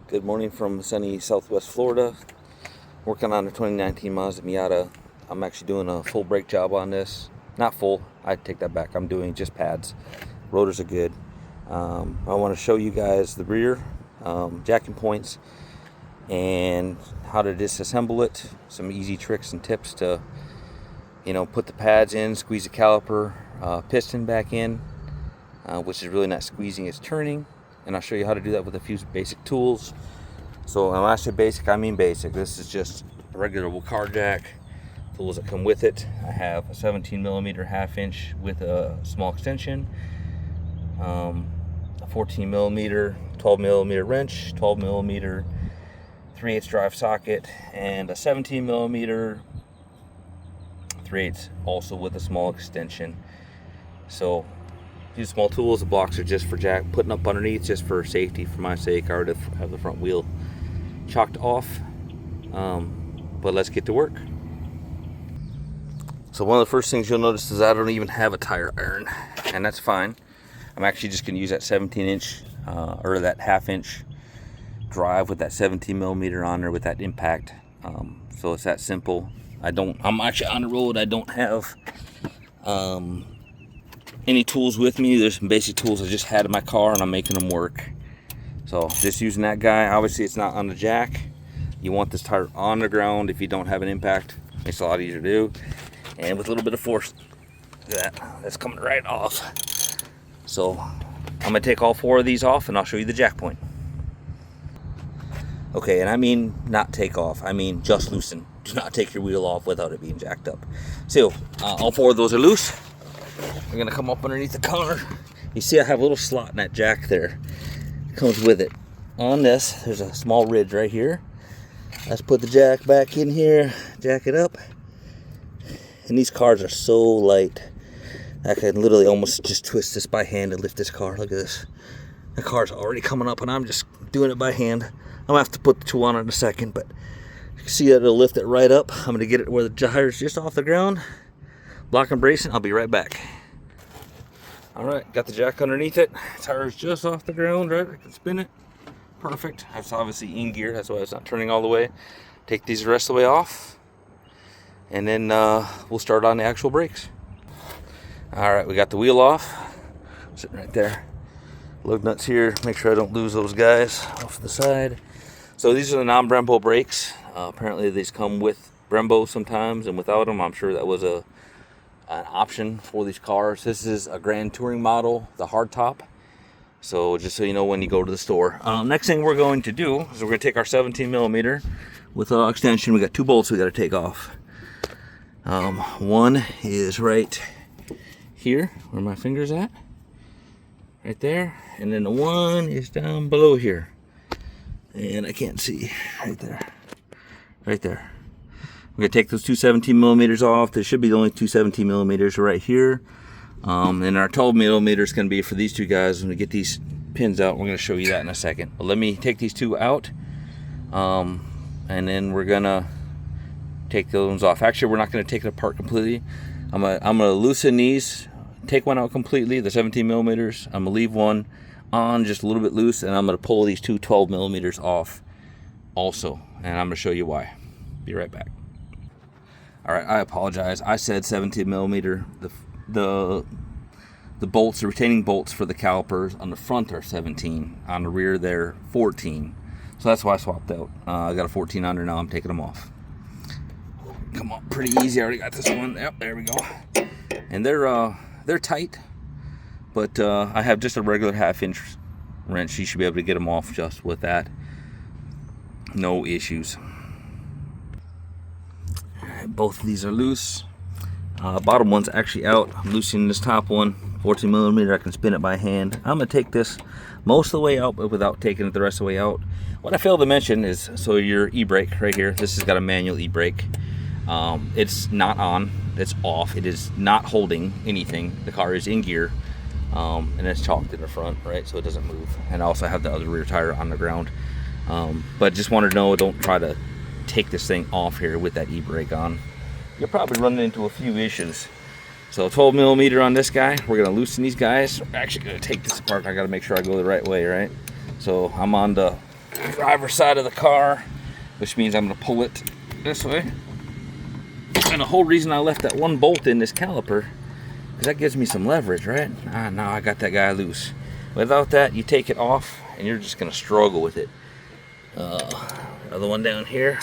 Good morning from sunny Southwest Florida. Working on a 2019 Mazda Miata. I'm actually doing a full brake job on this. Not full, I take that back. I'm doing just pads. Rotors are good. I want to show you guys the rear jacking points and how to disassemble it. Some easy tricks and tips to, put the pads in, squeeze the caliper, piston back in, which is really not squeezing, it's turning. And I'll show you how to do that with a few basic tools. So when I say basic, I mean basic. This is just a regular car jack, tools that come with it. I have a 17 millimeter half inch with a small extension, a 14 millimeter, 12 millimeter wrench, 12 millimeter 3/8 drive socket, and a 17 millimeter 3/8 also with a small extension. So these small tools, the blocks are just for jack putting up underneath, just for safety. For my sake, I already have the front wheel chalked off, but let's get to work. So one of the first things you'll notice is I don't even have a tire iron, and that's fine. I'm actually just going to use that 17 inch or that half inch drive with that 17 millimeter on there with that impact. So it's that simple. I'm actually on the road. I don't have any tools with me. There's some basic tools I just had in my car and I'm making them work. So just using that guy. Obviously it's not on the jack. You want this tire on the ground if you don't have an impact. Makes it a lot easier to do. And with a little bit of force, that's coming right off. So I'm gonna take all 4 of these off and I'll show you the jack point. Okay, and I mean not take off, I mean just loosen. Do not take your wheel off without it being jacked up. So all 4 of those are loose. We're gonna come up underneath the car. You see I have a little slot in that jack there. It comes with it. On this, there's a small ridge right here. Let's put the jack back in here, jack it up. And these cars are so light. I can literally almost just twist this by hand and lift this car. Look at this. The car's already coming up and I'm just doing it by hand. I'm gonna have to put the tool on it in a second, but you can see that it'll lift it right up. I'm gonna get it where the tire's just off the ground. Block and bracing, I'll be right back. All right, got the jack underneath it. Tire's just off the ground, right? I can spin it. Perfect. That's obviously in gear, that's why it's not turning all the way. Take these the rest of the way off, and then we'll start on the actual brakes. All right, we got the wheel off, sitting right there. Lug nuts here, make sure I don't lose those guys off the side. So these are the non-brembo brakes. Apparently these come with brembo sometimes, and without them, I'm sure that was an option for these cars. This is a Grand Touring model, the hardtop. So just so you know when you go to the store. Next thing we're going to do is we're going to take our 17 millimeter with an extension. We got 2 bolts we got to take off. One is right here, where my finger's at, right there, and then the one is down below here, and I can't see, right there. We're gonna take those 2 17 millimeters off. There should be the only 2 17 millimeters right here, and our 12 millimeters is gonna be for these 2 guys. When we get these pins out, we're gonna show you that in a second. But let me take these 2 out, and then we're gonna take those off. Actually, we're not gonna take it apart completely. I'm gonna loosen these, take one out completely, the 17 millimeters. I'm gonna leave one on just a little bit loose, and I'm gonna pull these 2 12 millimeters off also, and I'm gonna show you why. Be right back. All right, I apologize. I said 17 millimeter. The bolts, the retaining bolts for the calipers on the front are 17. On the rear, they're 14. So that's why I swapped out. I got a 14 under now. I'm taking them off. Come on, pretty easy. I already got this one. Yep, there we go. And they're tight, but I have just a regular half-inch wrench. You should be able to get them off just with that. No issues. All right, both of these are loose. Bottom one's actually out. I'm loosening this top one, 14 millimeter. I can spin it by hand. I'm gonna take this most of the way out, but without taking it the rest of the way out. What I failed to mention is, so your e-brake right here, this has got a manual e-brake. It's not on, it's off. It is not holding anything. The car is in gear, and it's chalked in the front, right, so it doesn't move. And I also have the other rear tire on the ground. But just wanted to know, don't try to take this thing off here with that e-brake on. You're probably running into a few issues. So 12 millimeter on this guy. We're gonna loosen these guys. We're actually gonna take this apart. I gotta make sure I go the right way, right? So I'm on the driver's side of the car, which means I'm going to pull it this way. And the whole reason I left that one bolt in this caliper, because that gives me some leverage, right? Now I got that guy loose. Without that, you take it off, and you're just going to struggle with it. Another one down here.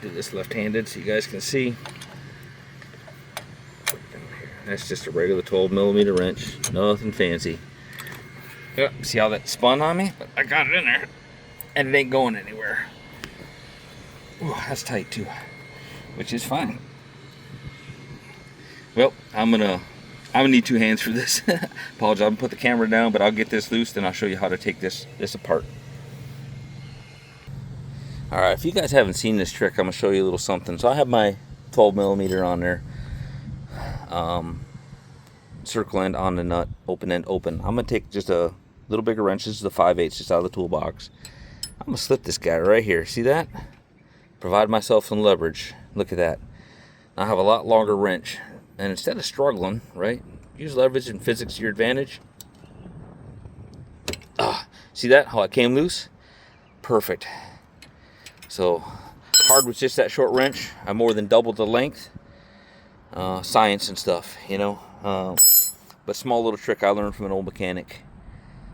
Do this left-handed so you guys can see. That's just a regular 12mm wrench, nothing fancy. Yep, see how that spun on me? But I got it in there, and it ain't going anywhere. Ooh, that's tight too, which is fine. Well, I'm gonna need 2 hands for this. Apologize, I'm gonna put the camera down, but I'll get this loose, and I'll show you how to take this apart. All right, if you guys haven't seen this trick, I'm gonna show you a little something. So I have my 12mm on there. Circle end on the nut, open end open. I'm gonna take just a little bigger wrench. This is the 5/8 just out of the toolbox. I'm gonna slip this guy right here. See that? Provide myself some leverage. Look at that. I have a lot longer wrench, and instead of struggling, right, use leverage and physics to your advantage. See that? How it came loose? Perfect. So hard with just that short wrench. I more than doubled the length. Science and stuff, you know. But small little trick I learned from an old mechanic.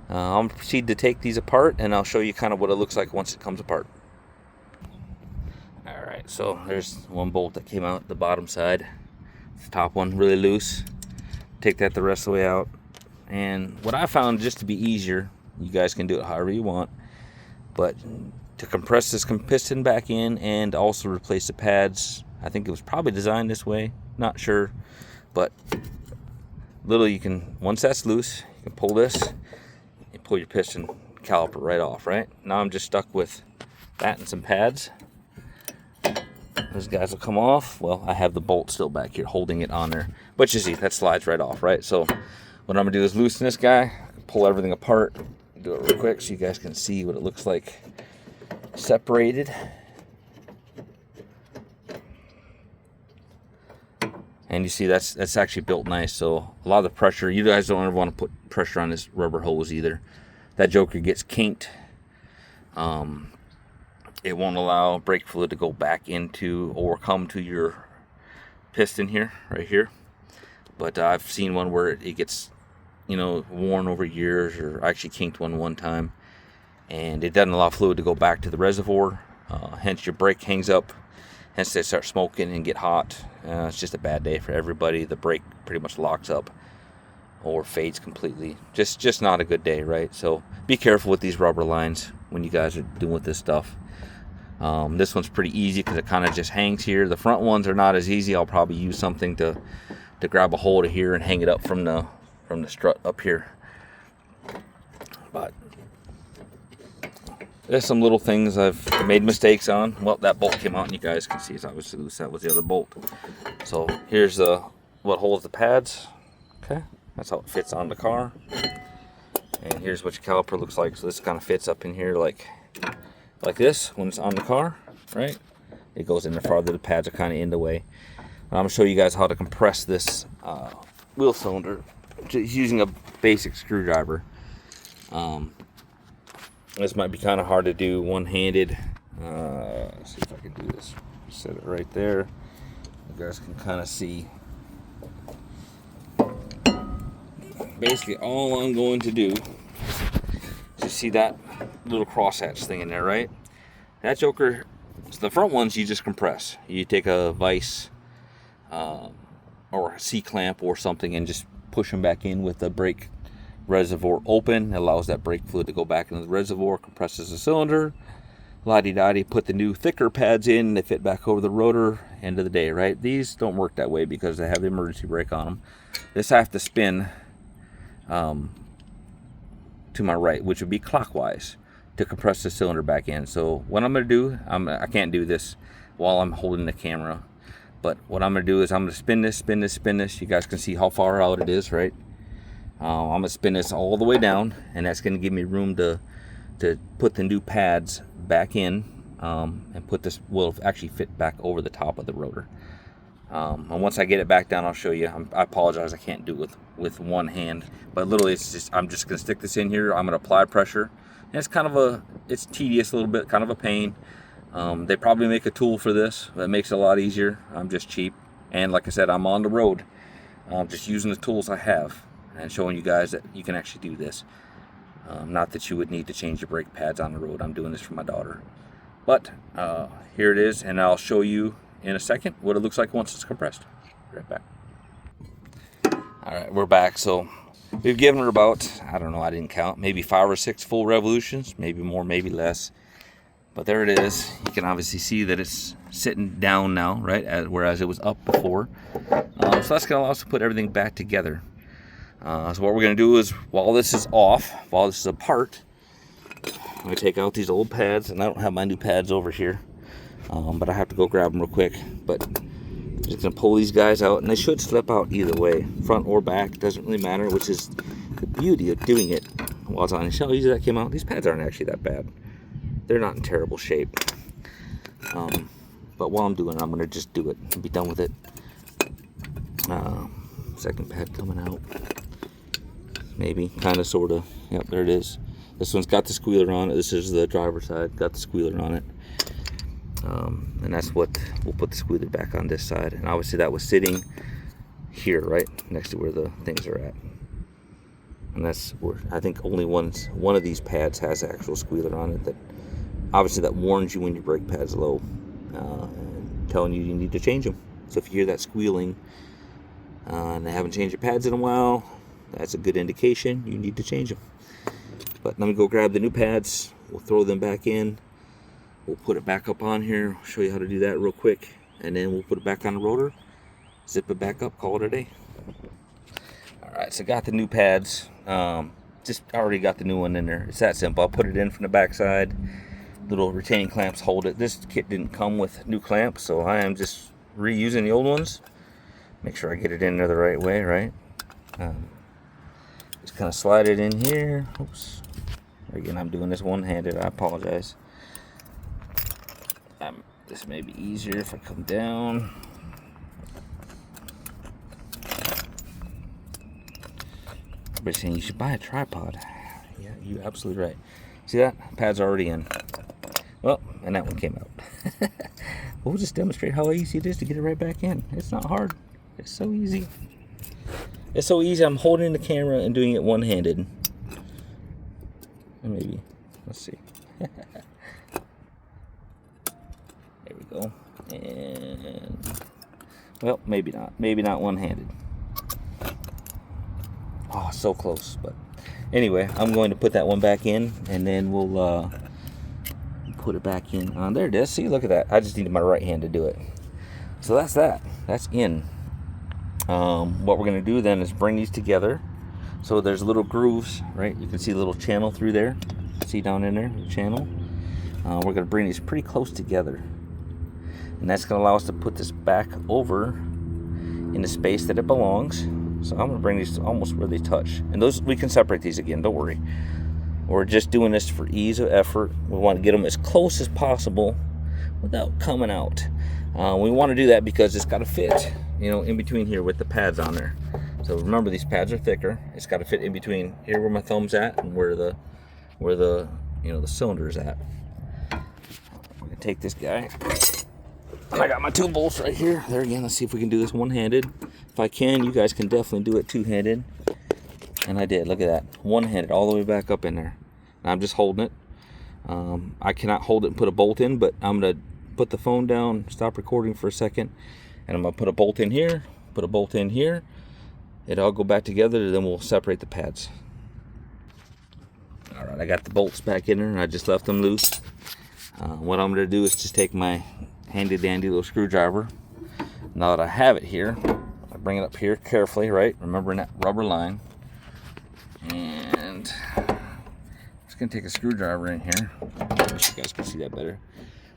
I'm going to proceed to take these apart, and I'll show you kind of what it looks like once it comes apart. Alright, so there's one bolt that came out the bottom side. The top one really loose. Take that the rest of the way out. And what I found, just to be easier, you guys can do it however you want, but to compress this piston back in and also replace the pads, I think it was probably designed this way, not sure, but literally you can, once that's loose, you can pull this and pull your piston caliper right off, right? Now I'm just stuck with that and some pads. Those guys will come off. Well, I have the bolt still back here holding it on there, but you see that slides right off, right? So what I'm gonna do is loosen this guy, pull everything apart, do it real quick so you guys can see what it looks like separated. And you see that's actually built nice, so a lot of the pressure, you guys don't ever want to put pressure on this rubber hose either. That joker gets kinked. It won't allow brake fluid to go back into or come to your piston here, right here. But I've seen one where it gets, you know, worn over years, or I actually kinked one time, and it doesn't allow fluid to go back to the reservoir. Hence your brake hangs up. Hence they start smoking and get hot. It's just a bad day for everybody. The brake pretty much locks up or fades completely. Just not a good day, right? So be careful with these rubber lines when you guys are doing with this stuff. This one's pretty easy because it kind of just hangs here. The front ones are not as easy. I'll probably use something to grab a hold of here and hang it up from the strut up here. But there's some little things I've made mistakes on. Well, that bolt came out, and you guys can see it's obviously loose. That was the other bolt. So here's what holds the pads. Okay, that's how it fits on the car. And here's what your caliper looks like. So this kind of fits up in here like this when it's on the car, right? It goes in there farther. The pads are kind of in the way. And I'm gonna show you guys how to compress this wheel cylinder just using a basic screwdriver. This might be kind of hard to do one-handed. Let's see if I can do this. Set it right there. You guys can kind of see. Basically, all I'm going to do is see that little crosshatch thing in there, right? That joker, so the front ones you just compress. You take a vise or a C-clamp or something and just push them back in with the brake reservoir open. It allows that brake fluid to go back into the reservoir, compresses the cylinder, la-di-da-di, put the new thicker pads in, they fit back over the rotor, end of the day, right? These don't work that way because they have the emergency brake on them. This I have to spin to my right, which would be clockwise, to compress the cylinder back in. So what I'm going to do, I can't do this while I'm holding the camera, but what I'm going to do is I'm going to spin this. You guys can see how far out it is, right? I'm going to spin this all the way down, and that's going to give me room to put the new pads back in, and put this will actually fit back over the top of the rotor. And once I get it back down, I'll show you. I apologize, I can't do it with one hand, but literally it's just, I'm just going to stick this in here. I'm going to apply pressure, And it's tedious a little bit, kind of a pain. They probably make a tool for this that makes it a lot easier. I'm just cheap, and like I said, I'm on the road, just using the tools I have and showing you guys that you can actually do this. Not that you would need to change your brake pads on the road. I'm doing this for my daughter. But here it is, and I'll show you in a second what it looks like once it's compressed. Be right back. All right, we're back. So we've given her about, I don't know, I didn't count, maybe 5 or 6 full revolutions, maybe more, maybe less. But there it is. You can obviously see that it's sitting down now, right? Whereas it was up before. So that's going to allow us to put everything back together. So what we're going to do is, while this is off, while this is apart, I'm going to take out these old pads, and I don't have my new pads over here. But I have to go grab them real quick. But I'm just going to pull these guys out, and they should slip out either way, front or back, doesn't really matter, which is the beauty of doing it while it's on the shell. Usually that came out. These pads aren't actually that bad. They're not in terrible shape. But while I'm doing it, I'm going to just do it and be done with it. Second pad coming out. Maybe, kind of, sort of. Yep, there it is. This one's got the squealer on it. This is the driver's side, got the squealer on it. And that's what we'll put the squealer back on this side. And obviously that was sitting here, right next to where the things are at. And that's where I think only one of these pads has the actual squealer on it. That obviously that warns you when your brake pad's low, and telling you need to change them. So if you hear that squealing and they haven't changed your pads in a while, that's a good indication you need to change them. But let me go grab the new pads. We'll throw them back in. We'll put it back up on here. I'll show you how to do that real quick. And then we'll put it back on the rotor, zip it back up, call it a day. Alright, so got the new pads. Just already got the new one in there. It's that simple. I'll put it in from the back side. Little retaining clamps hold it. This kit didn't come with new clamps, so I am just reusing the old ones. Make sure I get it in there the right way, right? Just kind of slide it in here. Oops. Again, I'm doing this one-handed. I apologize. This may be easier if I come down. Everybody's saying you should buy a tripod. Yeah, you're absolutely right. See that? Pad's already in. Well, and that one came out. We'll just demonstrate how easy it is to get it right back in. It's not hard. It's so easy. It's so easy. I'm holding the camera and doing it one-handed. Maybe. Let's see. There we go. And, well, maybe not. Maybe not one-handed. Oh, so close. But anyway, I'm going to put that one back in, and then we'll put it back in. There it is. See, look at that. I just needed my right hand to do it. So that's that. That's in. What we're going to do then is bring these together. So there's little grooves, right? You can see a little channel through there. See down in there, the channel. We're going to bring these pretty close together. And that's going to allow us to put this back over in the space that it belongs. So I'm going to bring these to almost where they touch. And those, we can separate these again, don't worry. We're just doing this for ease of effort. We want to get them as close as possible without coming out. We want to do that because it's got to fit, you know, in between here with the pads on there. So remember, these pads are thicker. It's got to fit in between here where my thumb's at and where the the cylinder is at. I'm gonna take this guy. And I got my 2 bolts right here. There again, let's see if we can do this one-handed. If I can, you guys can definitely do it two-handed. And I did. Look at that, one-handed all the way back up in there. And I'm just holding it. I cannot hold it and put a bolt in, but I'm gonna put the phone down, stop recording for a second, and I'm gonna put a bolt in here, put a bolt in here. It'll all go back together, then we'll separate the pads. All right, I got the bolts back in there, and I just left them loose. What I'm gonna do is just take my handy dandy little screwdriver. Now that I have it here, I bring it up here carefully, right? Remembering that rubber line. And I'm just gonna take a screwdriver in here. I wish you guys could see that better.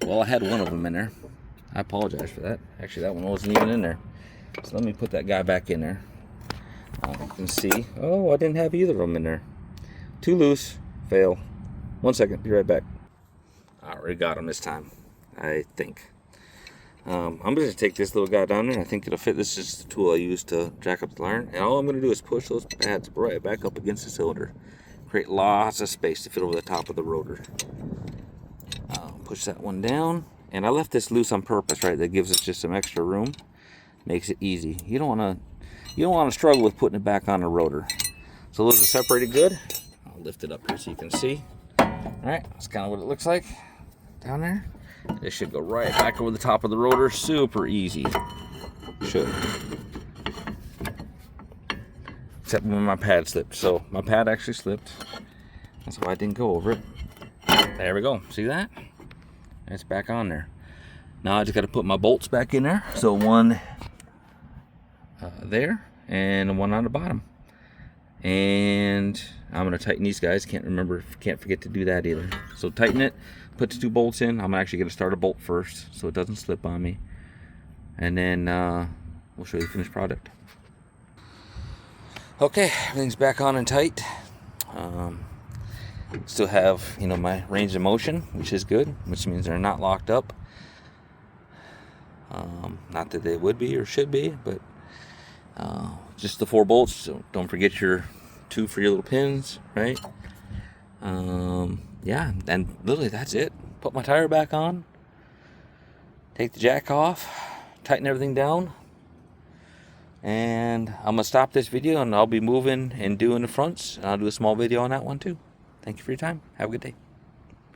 Well, I had one of them in there. I apologize for that. Actually, that one wasn't even in there. So let me put that guy back in there. You can see. Oh, I didn't have either of them in there. Too loose. Fail. 1 second. Be right back. I already got them this time, I think. I'm going to take this little guy down there. I think it'll fit. This is the tool I use to jack up the iron. And all I'm going to do is push those pads right back up against the cylinder. create lots of space to fit over the top of the rotor. Push that one down, and I left this loose on purpose, right? That gives us just some extra room, makes it easy. You don't want to struggle with putting it back on the rotor. So those are separated good. I'll lift it up here so you can see. All right, that's kind of what it looks like down there. This should go right back over the top of the rotor, super easy. Should. Except when my pad slipped. So my pad actually slipped. That's why I didn't go over it. There we go. See that? It's back on there. Now I just got to put my bolts back in there. So one there and one on the bottom. And I'm going to tighten these guys. Can't forget to do that either. So tighten it. Put the 2 bolts in. I'm actually going to start a bolt first so it doesn't slip on me. And then we'll show you the finished product. Okay, everything's back on and tight. Still have, my range of motion, which is good, which means they're not locked up. Not that they would be or should be, but just the 4 bolts. So don't forget your 2 for your little pins, right? Yeah, and literally that's it. Put my tire back on, take the jack off, tighten everything down, and I'm gonna stop this video and I'll be moving and doing the fronts. I'll do a small video on that one too. Thank you for your time. Have a good day.